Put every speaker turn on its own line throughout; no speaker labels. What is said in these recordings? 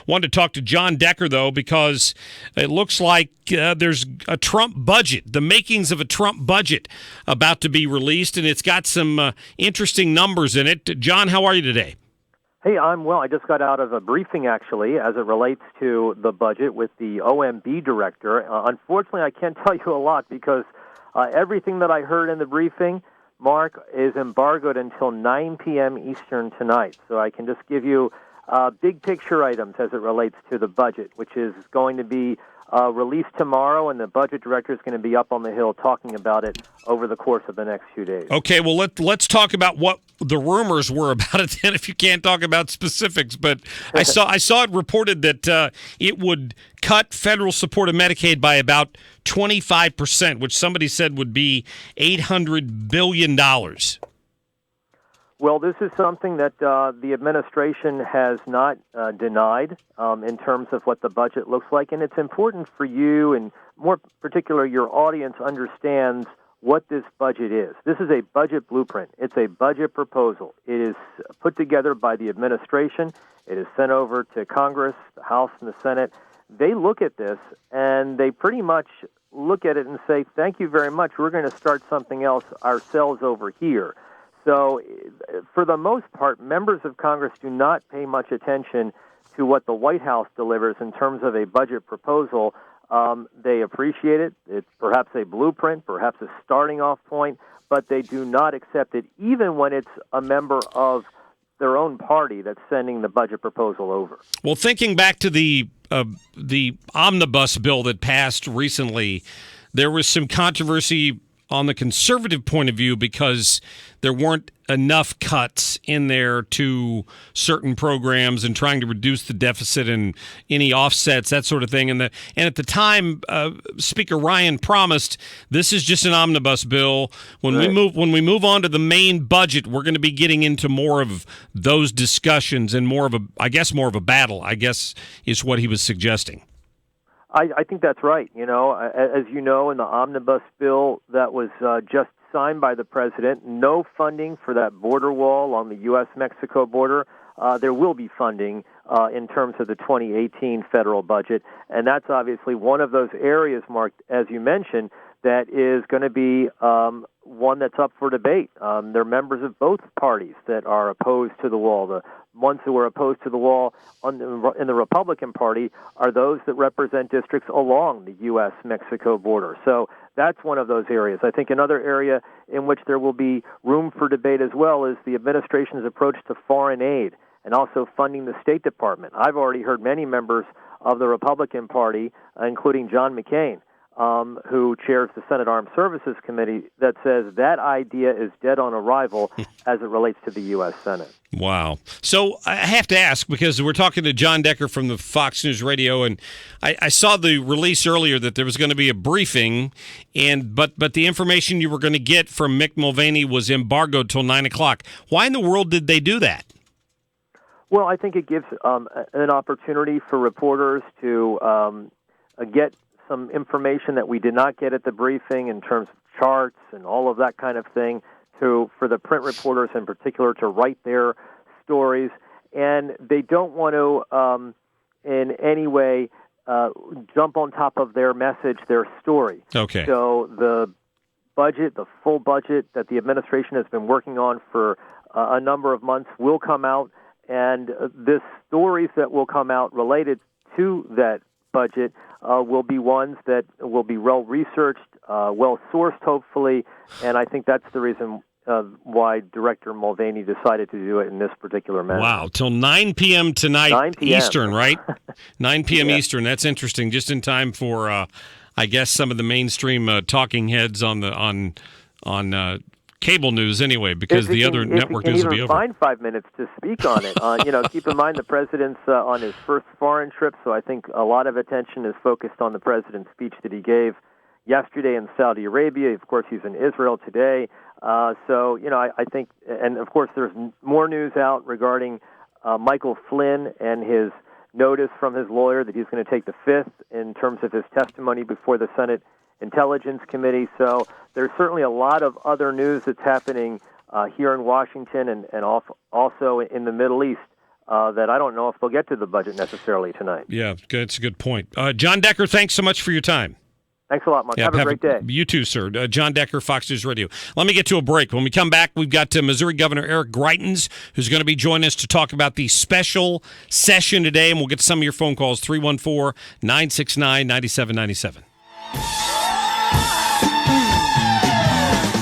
Wanted to talk to Jon Decker, though, because it looks like there's a Trump budget, the makings of a Trump budget about to be released, and it's got some interesting numbers in it. John, how are you today?
Hey, I'm well. I just got out of a briefing, actually, as it relates to the budget with the OMB director. Unfortunately, I can't tell you a lot because everything that I heard in the briefing, Mark, is embargoed until 9 p.m. Eastern tonight. So I can just give you big picture items as it relates to the budget, which is going to be released tomorrow, and the budget director is going to be up on the Hill talking about it over the course of the next few days.
Okay, well, let's talk about what the rumors were about it then, if you can't talk about specifics. But I saw it reported that it would cut federal support of Medicaid by about 25%, which somebody said would be $800 billion.
Well, this is something that the administration has not denied in terms of what the budget looks like, and it's important for you and more particular your audience understands what this budget is. This is a budget blueprint. It's a budget proposal. It is put together by the administration. It is sent over to Congress, the House, and the Senate. They look at this, and they pretty much look at it and say, thank you very much. We're going to start something else ourselves over here. So, for the most part, members of Congress do not pay much attention to what the White House delivers in terms of a budget proposal. They appreciate it. It's perhaps a blueprint, perhaps a starting off point, but they do not accept it, even when it's a member of their own party that's sending the budget proposal over.
Well, thinking back to the omnibus bill that passed recently, there was some controversy on the conservative point of view because there weren't enough cuts in there to certain programs and trying to reduce the deficit and any offsets, that sort of thing. And at the time, Speaker Ryan promised this is just an omnibus bill. When we move on to the main budget, we're going to be getting into more of those discussions and more of a battle, I guess, is what he was suggesting.
I think that's right. You know, as you know, in the omnibus bill that was just signed by the president, no funding for that border wall on the U.S.-Mexico border. There will be funding in terms of the 2018 federal budget, and that's obviously one of those areas, Mark, as you mentioned, that is going to be one that's up for debate. There are members of both parties that are opposed to the wall. The ones who are opposed to the wall in the Republican Party are those that represent districts along the U.S.-Mexico border. So that's one of those areas. I think another area in which there will be room for debate as well is the administration's approach to foreign aid and also funding the State Department. I've already heard many members of the Republican Party, including John McCain, who chairs the Senate Armed Services Committee, that says that idea is dead on arrival as it relates to the U.S. Senate. Wow.
So I have to ask, because we're talking to Jon Decker from the Fox News Radio, and I saw the release earlier that there was going to be a briefing, but the information you were going to get from Mick Mulvaney was embargoed till 9 o'clock. Why in the world did they do that?
Well, I think it gives an opportunity for reporters to get some information that we did not get at the briefing in terms of charts and all of that kind of thing for the print reporters in particular to write their stories. And they don't want to in any way jump on top of their message, their story.
Okay.
So the budget, the full budget that the administration has been working on for a number of months will come out, and the stories that will come out related to that budget will be ones that will be well-researched, well-sourced, hopefully, and I think that's the reason why Director Mulvaney decided to do it in this particular manner.
Wow, till 9 p.m. tonight
9 p.m.
Eastern, right? 9 p.m.
Yeah.
Eastern. That's interesting, just in time for, I guess, some of the mainstream talking heads on cable news anyway, because the other network news will be over.
Find 5 minutes to speak on it. Keep in mind the president's on his first foreign trip, so I think a lot of attention is focused on the president's speech that he gave yesterday in Saudi Arabia. Of course, he's in Israel today. I think, and of course, there's more news out regarding Michael Flynn and his notice from his lawyer that he's going to take the fifth in terms of his testimony before the Senate Intelligence Committee. So there's certainly a lot of other news that's happening here in Washington and also in the Middle East that I don't know if they'll get to the budget necessarily tonight.
Yeah, that's a good point. Jon Decker, thanks so much for your time.
Thanks a lot, Mark. Have a great day.
You too, sir. Jon Decker, Fox News Radio. Let me get to a break. When we come back, we've got Missouri Governor Eric Greitens, who's going to be joining us to talk about the special session today, and we'll get to some of your phone calls, 314-969-9797.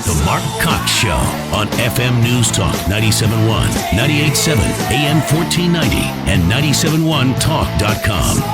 The Mark Cox Show on FM News Talk 97.1, 98.7, AM 1490, and 97.1talk.com.